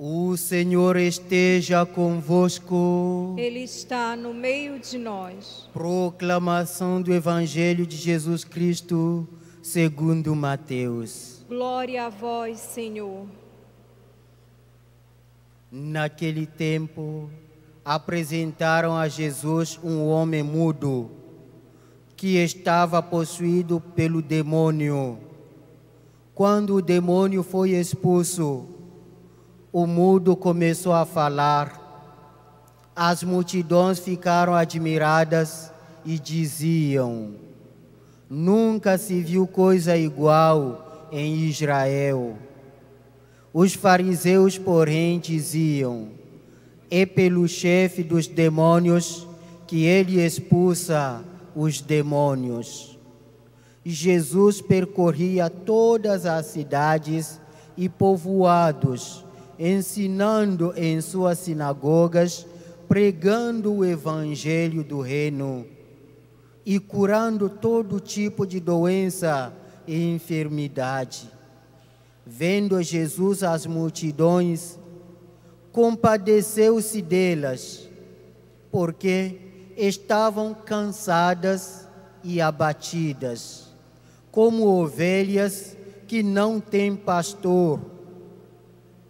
O Senhor esteja convosco. Ele está no meio de nós. Proclamação do Evangelho de Jesus Cristo, segundo Mateus. Glória a vós, Senhor. Naquele tempo, apresentaram a Jesus um homem mudo, que estava possuído pelo demônio. Quando o demônio foi expulso, o mudo começou a falar. As multidões ficaram admiradas e diziam: nunca se viu coisa igual em Israel. Os fariseus, porém, diziam: é pelo chefe dos demônios que ele expulsa os demônios. Jesus percorria todas as cidades e povoados, ensinando em suas sinagogas, pregando o evangelho do reino e curando todo tipo de doença e enfermidade. Vendo Jesus as multidões, compadeceu-se delas, porque estavam cansadas e abatidas, como ovelhas que não têm pastor.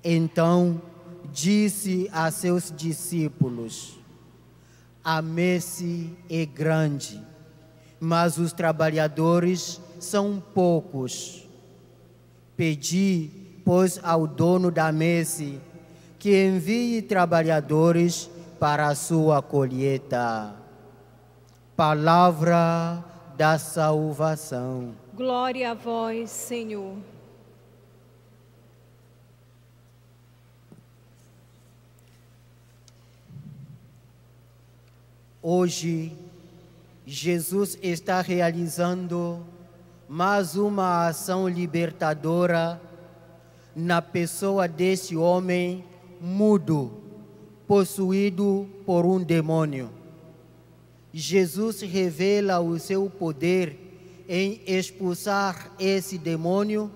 Então disse a seus discípulos: a messe é grande, mas os trabalhadores são poucos. Pedi, pois, ao dono da messe que envie trabalhadores para a sua colheita. Palavra da salvação. Glória a vós, Senhor. Hoje, Jesus está realizando mais uma ação libertadora na pessoa desse homem mudo, possuído por um demônio. Jesus revela o seu poder em expulsar esse demônio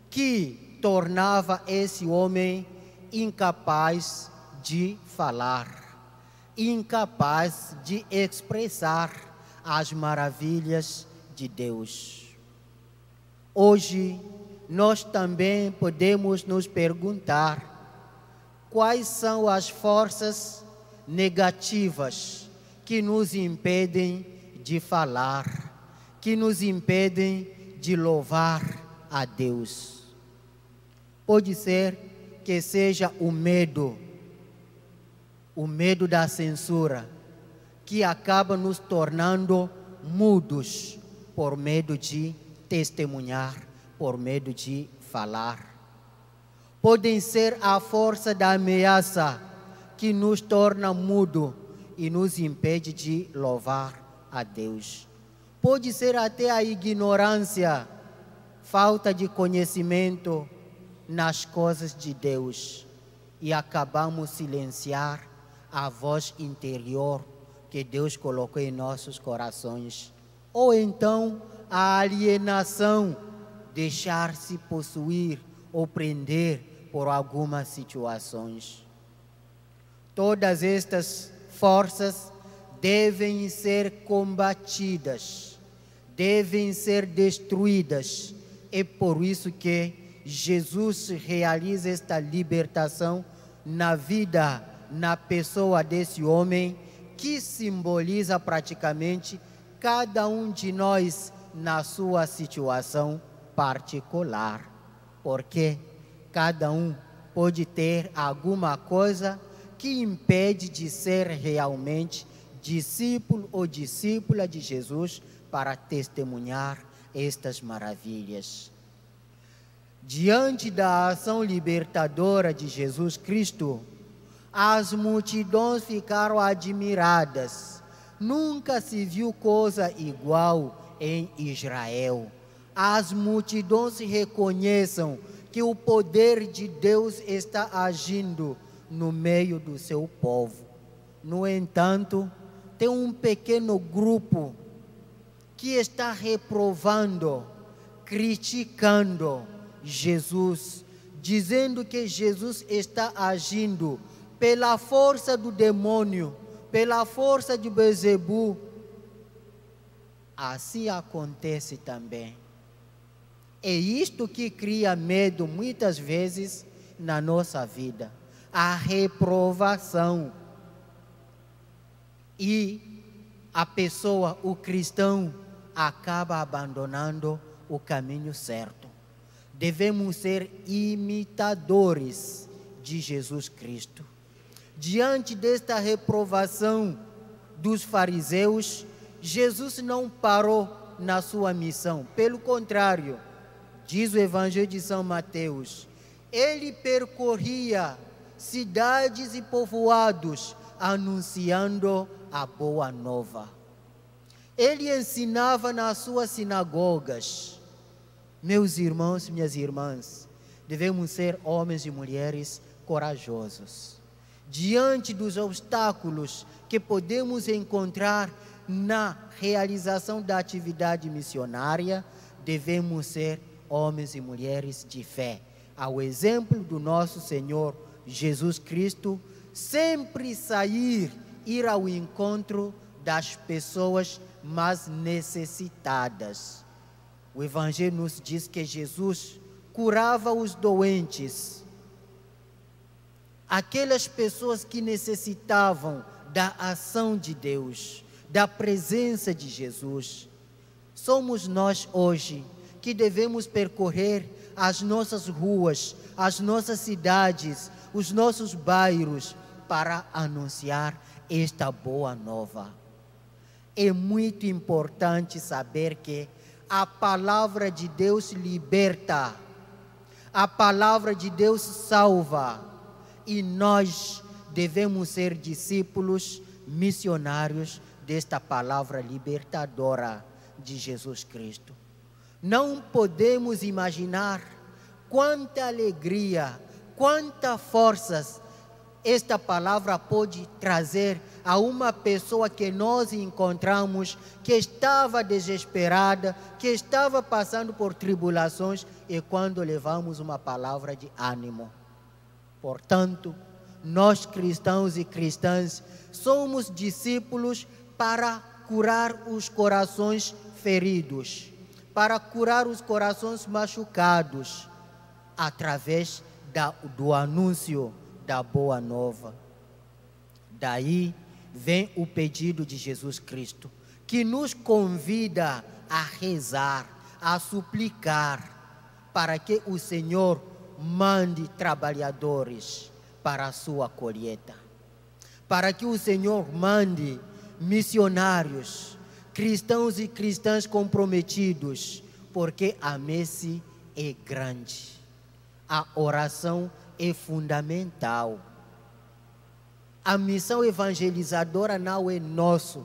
que tornava esse homem incapaz de falar, incapaz de expressar as maravilhas de Deus. Hoje, nós também podemos nos perguntar quais são as forças negativas que nos impedem de falar, que nos impedem de louvar a Deus. Pode ser que seja o medo da censura, que acaba nos tornando mudos por medo de testemunhar, por medo de falar. Podem ser a força da ameaça que nos torna mudo e nos impede de louvar a Deus. Pode ser até a ignorância, falta de conhecimento nas coisas de Deus, e acabamos silenciar a voz interior que Deus colocou em nossos corações. Ou então a alienação, deixar-se possuir ou prender por algumas situações. Todas estas forças devem ser combatidas, devem ser destruídas. É por isso que Jesus realiza esta libertação na vida, na pessoa desse homem, que simboliza praticamente cada um de nós na sua situação particular, porque cada um pode ter alguma coisa que impede de ser realmente discípulo ou discípula de Jesus para testemunhar estas maravilhas. Diante da ação libertadora de Jesus Cristo, as multidões ficaram admiradas. Nunca se viu coisa igual em Israel. As multidões reconhecem que o poder de Deus está agindo no meio do seu povo. No entanto, tem um pequeno grupo que está reprovando, criticando Jesus, dizendo que Jesus está agindo pela força do demônio, pela força de Beelzebu, assim acontece também. É isto que cria medo muitas vezes na nossa vida, a reprovação. E a pessoa, o cristão, acaba abandonando o caminho certo. Devemos ser imitadores de Jesus Cristo. Diante desta reprovação dos fariseus, Jesus não parou na sua missão. Pelo contrário, diz o Evangelho de São Mateus, ele percorria cidades e povoados anunciando a boa nova. Ele ensinava nas suas sinagogas. Meus irmãos, minhas irmãs, devemos ser homens e mulheres corajosos. Diante dos obstáculos que podemos encontrar na realização da atividade missionária, devemos ser homens e mulheres de fé. Ao exemplo do nosso Senhor Jesus Cristo, sempre ir ao encontro das pessoas mais necessitadas. O Evangelho nos diz que Jesus curava os doentes, aquelas pessoas que necessitavam da ação de Deus, da presença de Jesus. Somos nós hoje que devemos percorrer as nossas ruas, as nossas cidades, os nossos bairros para anunciar esta boa nova. É muito importante saber que a palavra de Deus liberta, a palavra de Deus salva, e nós devemos ser discípulos missionários desta palavra libertadora de Jesus Cristo. Não podemos imaginar quanta alegria, quanta forças esta palavra pode trazer a uma pessoa que nós encontramos, que estava desesperada, que estava passando por tribulações, e quando levamos uma palavra de ânimo. Portanto, nós cristãos e cristãs somos discípulos para curar os corações feridos, para curar os corações machucados, através do anúncio da boa nova. Daí vem o pedido de Jesus Cristo, que nos convida a rezar, a suplicar, para que o Senhor mande trabalhadores para a sua colheita, para que o Senhor mande missionários, cristãos e cristãs comprometidos, porque a messe é grande. A oração é fundamental. A missão evangelizadora não é nossa.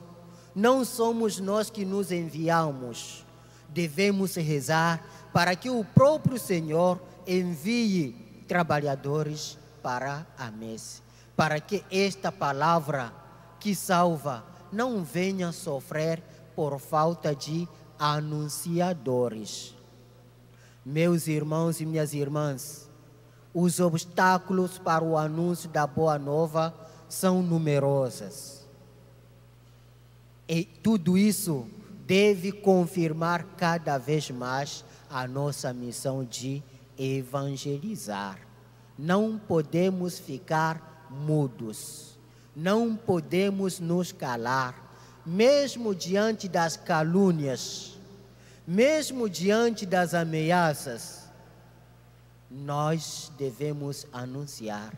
Não somos nós que nos enviamos. Devemos rezar para que o próprio Senhor envie trabalhadores para a messe, para que esta palavra que salva não venha sofrer por falta de anunciadores. Meus irmãos e minhas irmãs, os obstáculos para o anúncio da boa nova são numerosos. E tudo isso deve confirmar cada vez mais a nossa missão de evangelizar. Não podemos ficar mudos, não podemos nos calar, mesmo diante das calúnias, mesmo diante das ameaças. Nós devemos anunciar.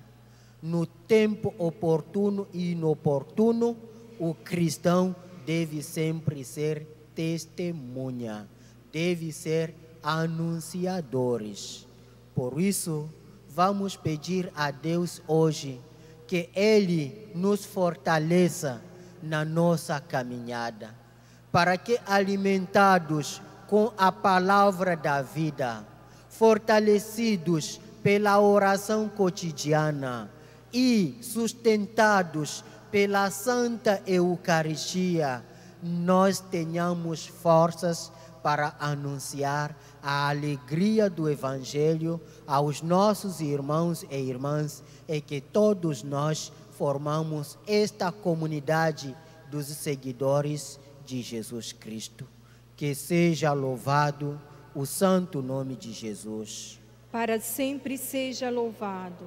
No tempo oportuno e inoportuno, o cristão deve sempre ser testemunha, deve ser anunciadores. Por isso, vamos pedir a Deus hoje que Ele nos fortaleça na nossa caminhada, para que, alimentados com a palavra da vida, fortalecidos pela oração cotidiana e sustentados pela Santa Eucaristia, nós tenhamos forças para anunciar a alegria do Evangelho aos nossos irmãos e irmãs e que todos nós formamos esta comunidade dos seguidores de Jesus Cristo. Que seja louvado o santo nome de Jesus. Para sempre seja louvado.